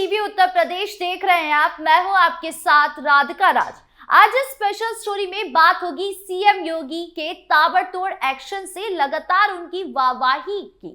TV Uttar Pradesh देख रहे हैं आप। मैं हूं आपके साथ राधिका राज। आज इस स्पेशल स्टोरी में बात होगी सीएम योगी के ताबड़तोड़ एक्शन से लगातार उनकी वाहवाही की।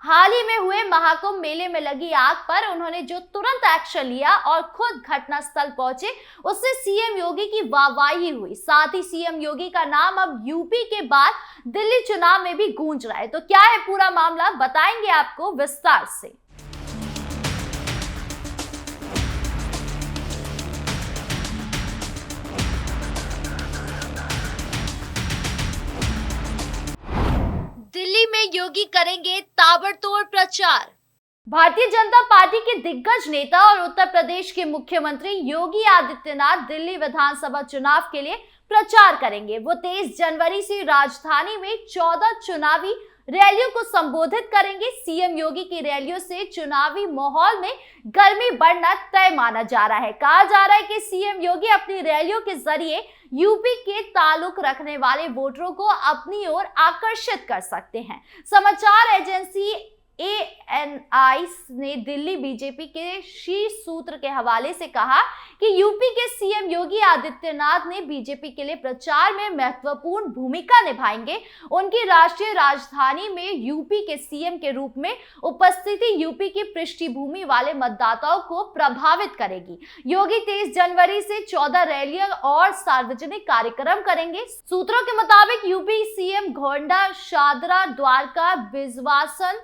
हाल ही में हुए महाकुंभ मेले में लगी आग पर उन्होंने जो तुरंत एक्शन लिया और खुद घटनास्थल पहुंचे, उससे सीएम योगी की वाहवाही हुई। साथ ही सीएम योगी का नाम अब यूपी के बाद दिल्ली चुनाव में भी गूंज रहा है। तो क्या है पूरा मामला, बताएंगे आपको विस्तार से। दिल्ली में योगी करेंगे ताबड़तोड़ प्रचार। भारतीय जनता पार्टी के दिग्गज नेता और उत्तर प्रदेश के मुख्यमंत्री योगी आदित्यनाथ दिल्ली विधानसभा चुनाव के लिए प्रचार करेंगे। वो 23 जनवरी से राजधानी में 14 चुनावी रैलियों को संबोधित करेंगे। सीएम योगी की रैलियों से चुनावी माहौल में गर्मी बढ़ना तय माना जा रहा है। कहा जा रहा है कि सीएम योगी अपनी रैलियों के जरिए यूपी के ताल्लुक रखने वाले वोटरों को अपनी ओर आकर्षित कर सकते हैं। समाचार एजेंसी ANI ने दिल्ली बीजेपी के शीर्ष सूत्र के हवाले से कहा कि यूपी के सीएम योगी आदित्यनाथ ने बीजेपी के लिए प्रचार में महत्वपूर्ण भूमिका निभाएंगे। उनकी राष्ट्रीय राजधानी में यूपी के सीएम के रूप में उपस्थिति यूपी की पृष्ठभूमि वाले मतदाताओं को प्रभावित करेगी। योगी 23 जनवरी से 14 रैलियां और सार्वजनिक कार्यक्रम करेंगे। सूत्रों के मुताबिक यूपी सीएम गोंडा, शादरा, द्वारका, बिजवासन,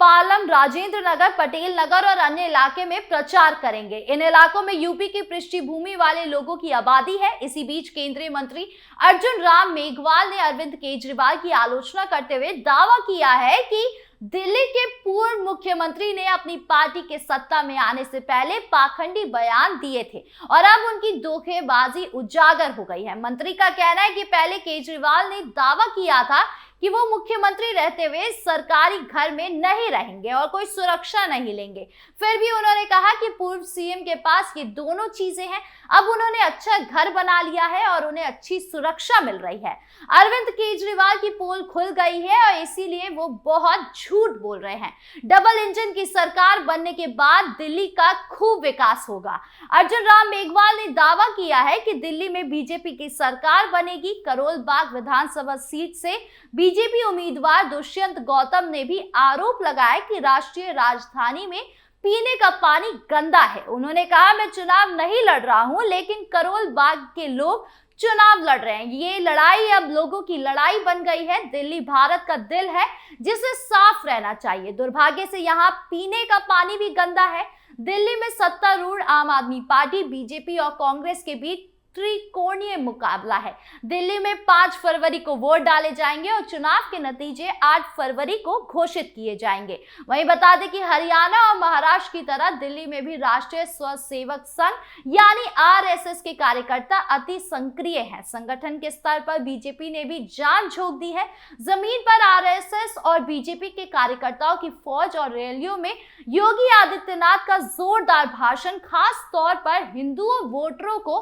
पालम, राजेंद्र नगर, पटेल नगर और अन्य इलाके में प्रचार करेंगे। इन इलाकों में यूपी की पृष्ठभूमि वाले लोगों की आबादी है। इसी बीच केंद्रीय मंत्री अर्जुन राम मेघवाल ने अरविंद केजरीवाल की आलोचना करते हुए दावा किया है कि दिल्ली के पूर्व मुख्यमंत्री ने अपनी पार्टी के सत्ता में आने से पहले पाखंडी बयान दिए थे और अब उनकी धोखेबाजी उजागर हो गई है। मंत्री का कहना है कि पहले केजरीवाल ने दावा किया था कि वो मुख्यमंत्री रहते हुए सरकारी घर में नहीं रहेंगे और कोई सुरक्षा नहीं लेंगे। फिर भी उन्होंने कहा कि पूर्व सीएम के पास ये दोनों चीजें हैं। अब उन्होंने अच्छा घर बना लिया है और उन्हें अच्छी सुरक्षा मिल रही है। अरविंद केजरीवाल की पोल खुल गई है और इसीलिए वो बहुत झूठ बोल रहे हैं। डबल इंजन की सरकार बनने के बाद दिल्ली का खूब विकास होगा। अर्जुन राम मेघवाल ने दावा किया है कि दिल्ली में बीजेपी की सरकार बनेगी। करोल बाग विधानसभा सीट से बीजेपी उम्मीदवार दुष्यंत गौतम ने भी आरोप लगाया कि राष्ट्रीय राजधानी में पीने का पानी गंदा है। उन्होंने कहा, मैं चुनाव नहीं लड़ रहा हूं, लेकिन करोल बाग के लोग चुनाव लड़ रहे हैं। ये लड़ाई अब लोगों की लड़ाई बन गई है। दिल्ली भारत का दिल है जिसे साफ रहना चाहिए। दुर्भाग्य से यहाँ पीने का पानी भी गंदा है। दिल्ली में सत्तारूढ़ आम आदमी पार्टी, बीजेपी और कांग्रेस के बीच त्रिकोणीय मुकाबला है। दिल्ली में 5 फरवरी को वोट डाले जाएंगे और चुनाव के नतीजे 8 फरवरी को घोषित किए जाएंगे। वहीं बता दें कि हरियाणा और महाराष्ट्र की तरह दिल्ली में भी राष्ट्रीय स्वसेवक संघ यानी RSS के कार्यकर्ता अति सक्रिय हैं। संगठन के स्तर पर बीजेपी ने भी जान झोंक दी है। जमीन पर RSS और बीजेपी के कार्यकर्ताओं की फौज और रैलियों में योगी आदित्यनाथ का जोरदार भाषण खास तौर पर हिंदू वोटरों को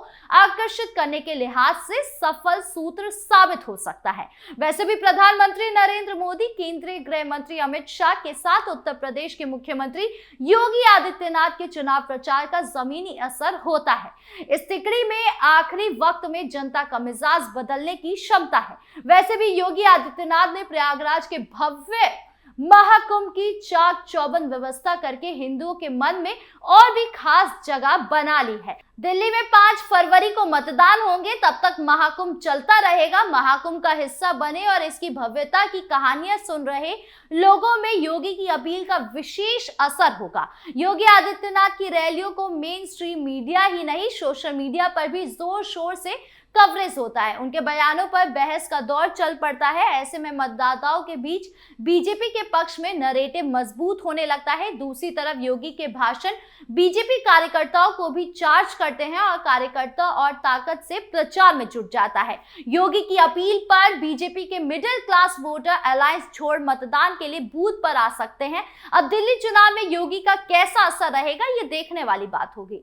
आकर्षित करने के लिहाज से सफल सूत्र साबित हो सकता है। वैसे भी प्रधानमंत्री नरेंद्र मोदी, केंद्रीय गृह मंत्री अमित शाह के साथ उत्तर प्रदेश के मुख्यमंत्री योगी आदित्यनाथ के चुनाव प्रचार का जमीनी असर होता है। इस तिकड़ी में आखिरी वक्त में जनता का मिजाज बदलने की क्षमता है। वैसे भी योगी आदित्यनाथ ने प्रयागराज के भव्य महाकुंभ की चाक चौबंद व्यवस्था करके हिंदुओं के मन में और भी खास जगह बना ली है। दिल्ली में 5 फरवरी को मतदान होंगे, तब तक महाकुंभ चलता रहेगा। महाकुंभ का हिस्सा बने और इसकी भव्यता की कहानियां सुन रहे लोगों में योगी की अपील का विशेष असर होगा। योगी आदित्यनाथ की रैलियों को मेन स्ट्रीम मीडिया ही नहीं, सोशल मीडिया पर भी जोर शोर से कवरेज होता है। उनके बयानों पर बहस का दौर चल पड़ता है। ऐसे में मतदाताओं के बीच बीजेपी के पक्ष में नैरेटिव मजबूत होने लगता है। दूसरी तरफ योगी के भाषण बीजेपी कार्यकर्ताओं को भी चार्ज करते हैं और कार्यकर्ता और ताकत से प्रचार में जुट जाता है। योगी की अपील पर बीजेपी के मिडिल क्लास वोटर अलायंस छोड़ मतदान के लिए बूथ पर आ सकते हैं। अब दिल्ली चुनाव में योगी का कैसा असर रहेगा, ये देखने वाली बात होगी।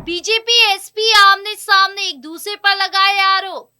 बीजेपी एसपी आमने सामने एक दूसरे पर लगाए आरोप।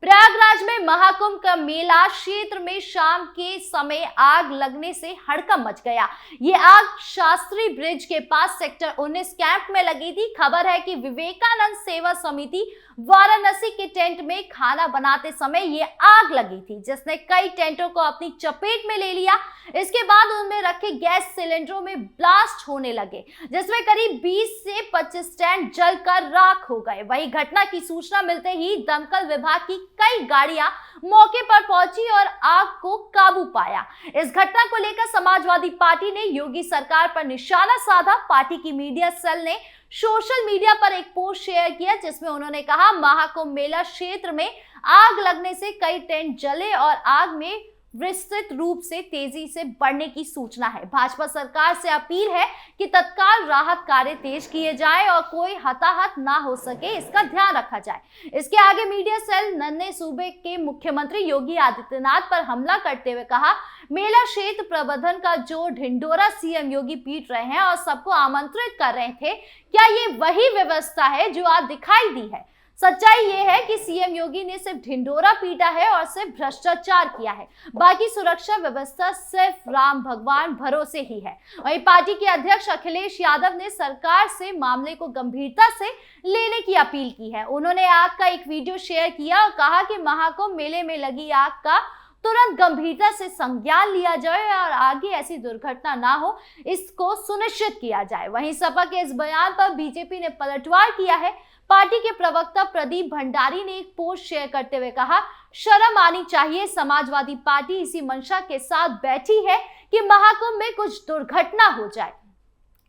प्रयागराज में में महाकुंभ का मेला क्षेत्र में शाम के समय आग लगने से हड़कंप मच गया। ये आग शास्त्री ब्रिज के पास सेक्टर 19 कैंप में लगी थी। खबर है कि विवेकानंद सेवा समिति वाराणसी के टेंट में खाना बनाते समय ये आग लगी थी, जिसने कई टेंटों को अपनी चपेट में ले लिया। इसके बाद उनमें रखे गैस सिलेंडरों में ब्लास्ट होने लगे, जिसमें करीब 20 से 25 टेंट जलकर राख हो गए। वहीं घटना की सूचना मिलते ही दमकल विभाग की कई गाड़ियां मौके पर पहुंची और आग को काबू पाया। इस घटना को लेकर समाजवादी पार्टी ने योगी सरकार पर निशाना साधा। पार्टी की मीडिया सेल ने सोशल मीडिया पर एक पोस्ट शेयर किया, जिसमें उन्होंने कहा, महाकुंभ मेला क्षेत्र में आग लगने से कई टेंट जले और आग में विस्तृत रूप से तेजी से बढ़ने की सूचना है। भाजपा सरकार से अपील है कि तत्काल राहत कार्य तेज किए जाए और कोई हताहत ना हो सके, इसका ध्यान रखा जाए। इसके आगे मीडिया सेल नन्हे सूबे के मुख्यमंत्री योगी आदित्यनाथ पर हमला करते हुए कहा, मेला क्षेत्र प्रबंधन का जो ढिंढोरा सीएम योगी पीट रहे हैं और सबको आमंत्रित कर रहे थे, क्या ये वही व्यवस्था है जो आज दिखाई दी है? सच्चाई ये है कि सीएम योगी ने सिर्फ ढिंढोरा पीटा है और सिर्फ भ्रष्टाचार किया है। बाकी सुरक्षा व्यवस्था सिर्फ राम भगवान भरोसे ही है। वहीं पार्टी के अध्यक्ष अखिलेश यादव ने सरकार से मामले को गंभीरता से लेने की अपील की है। उन्होंने आग का एक वीडियो शेयर किया और कहा कि महाकुंभ मेले में लगी आग का तुरंत गंभीरता से संज्ञान लिया जाए और आगे ऐसी दुर्घटना ना हो, इसको सुनिश्चित किया जाए। वहीं सपा के इस बयान पर बीजेपी ने पलटवार किया है। पार्टी के प्रवक्ता प्रदीप भंडारी ने एक पोस्ट शेयर करते हुए कहा, शर्म आनी चाहिए। समाजवादी पार्टी इसी मंशा के साथ बैठी है कि महाकुंभ में कुछ दुर्घटना हो जाए।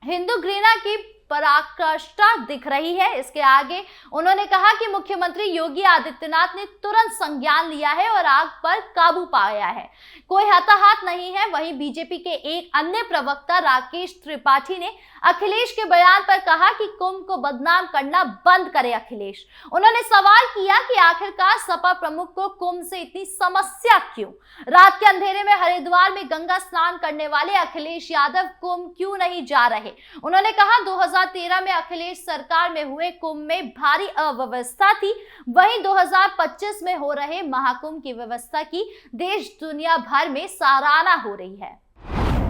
हिंदू घृणा की पराकाष्ठा दिख रही है। इसके आगे उन्होंने कहा कि मुख्यमंत्री योगी आदित्यनाथ ने तुरंत संज्ञान लिया है और आग पर काबू पाया है, कोई हताहत नहीं है। वहीं बीजेपी के एक अन्य प्रवक्ता राकेश त्रिपाठी ने अखिलेश के बयान पर कहा कि कुंभ को बदनाम करना बंद करे अखिलेश। उन्होंने सवाल किया कि आखिरकार सपा प्रमुख को कुंभ से इतनी समस्या क्यों? रात के अंधेरे में हरिद्वार में गंगा स्नान करने वाले अखिलेश यादव कुंभ क्यों नहीं जा रहे? उन्होंने कहा, 2013 में अखिलेश सरकार में हुए कुंभ में भारी अव्यवस्था थी, वहीं 2025 में हो रहे महाकुंभ की व्यवस्था की देश दुनिया भर में सराहना हो रही है।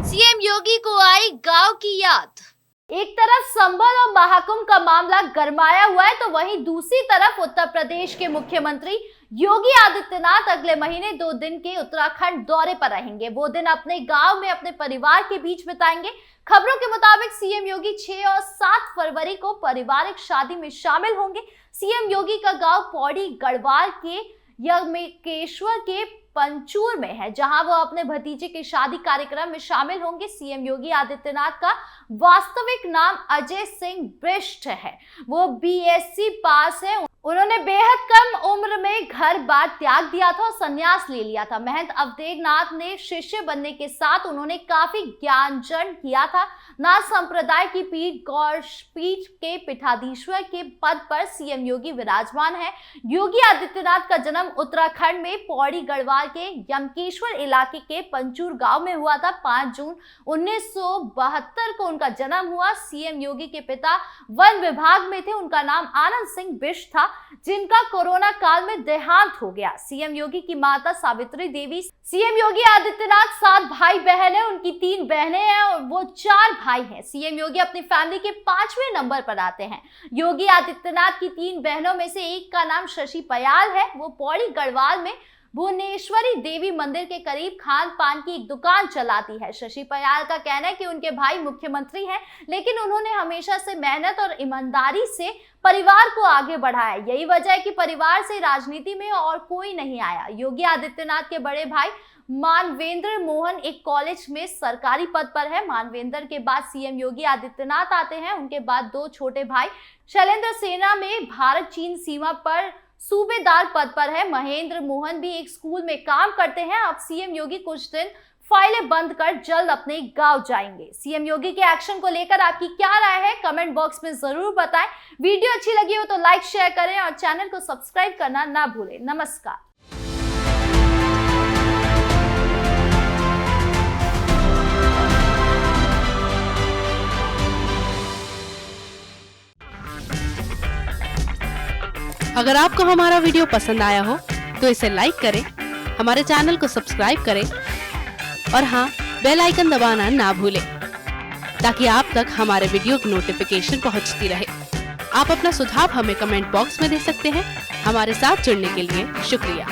सीएम योगी को आई गांव की याद। एक तरफ संभल और महाकुंभ का मामला गरमाया हुआ है, तो वहीं दूसरी तरफ उत्तर प्रदेश के मुख्यमंत्री योगी आदित्यनाथ अगले महीने 2 दिन के उत्तराखंड दौरे पर रहेंगे। वो दिन अपने गांव में अपने परिवार के बीच बिताएंगे। खबरों के मुताबिक सीएम योगी 6 और 7 फरवरी को पारिवारिक शादी में शामिल होंगे। सीएम योगी का गांव पौड़ी गढ़वाल के यज्ञेश्वर के पंचूर में है, जहां वो अपने भतीजे के शादी कार्यक्रम में शामिल होंगे। सीएम योगी आदित्यनाथ का वास्तविक नाम अजय सिंह बिष्ट है। वो बीएससी पास है। उन्होंने बेहद कम उम्र में घर बार त्याग दिया था और संन्यास ले लिया था। महंत अवधेशनाथ ने शिष्य बनने के साथ उन्होंने काफी ज्ञानार्जन किया था। नाथ संप्रदाय की पीठ गौड़पीठ के पीठाधीश्वर के पद पर सीएम योगी विराजमान है। योगी आदित्यनाथ का जन्म उत्तराखंड में पौड़ी गढ़वाल के यज्ञेश्वर इलाके के पंचूर गांव में हुआ था। 5 जून 1972 को उनका जन्म हुआ। सीएम योगी के पिता वन विभाग में थे। उनका नाम आनंद सिंह बिष्ट था, जिनका कोरोना काल में देहांत हो गया। सीएम योगी की माता सावित्री देवी। सीएम योगी आदित्यनाथ 7 भाई बहन है, उनकी 3 बहनें हैं और वो 4 भाई हैं। सीएम योगी अपनी फैमिली के 5वें नंबर पर आते हैं। योगी आदित्यनाथ की 3 बहनों में से एक का नाम शशि पयाल है। वो पौड़ी गढ़वाल में भुवनेश्वरी देवी मंदिर के करीब खान पान की एक दुकान चलाती है। शशि पयाल का कहना है कि उनके भाई मुख्यमंत्री हैं, लेकिन उन्होंने हमेशा से मेहनत और ईमानदारी से परिवार को आगे बढ़ाया। यही वजह है कि परिवार से राजनीति में और कोई नहीं आया। योगी आदित्यनाथ के बड़े भाई मानवेंद्र मोहन एक कॉलेज में सरकारी पद पर है। मानवेंद्र के बाद सीएम योगी आदित्यनाथ आते हैं। उनके बाद 2 छोटे भाई शैलेंद्र सेना में भारत चीन सीमा पर सूबेदार पद पर है। महेंद्र मोहन भी एक स्कूल में काम करते हैं। अब सीएम योगी कुछ दिन फाइलें बंद कर जल्द अपने गांव जाएंगे। सीएम योगी के एक्शन को लेकर आपकी क्या राय है, कमेंट बॉक्स में जरूर बताएं। वीडियो अच्छी लगी हो तो लाइक शेयर करें और चैनल को सब्सक्राइब करना ना भूलें। नमस्कार। अगर आपको हमारा वीडियो पसंद आया हो तो इसे लाइक करें, हमारे चैनल को सब्सक्राइब करें और हाँ, बेल आइकन दबाना ना भूलें ताकि आप तक हमारे वीडियो की नोटिफिकेशन पहुंचती रहे। आप अपना सुझाव हमें कमेंट बॉक्स में दे सकते हैं। हमारे साथ जुड़ने के लिए शुक्रिया।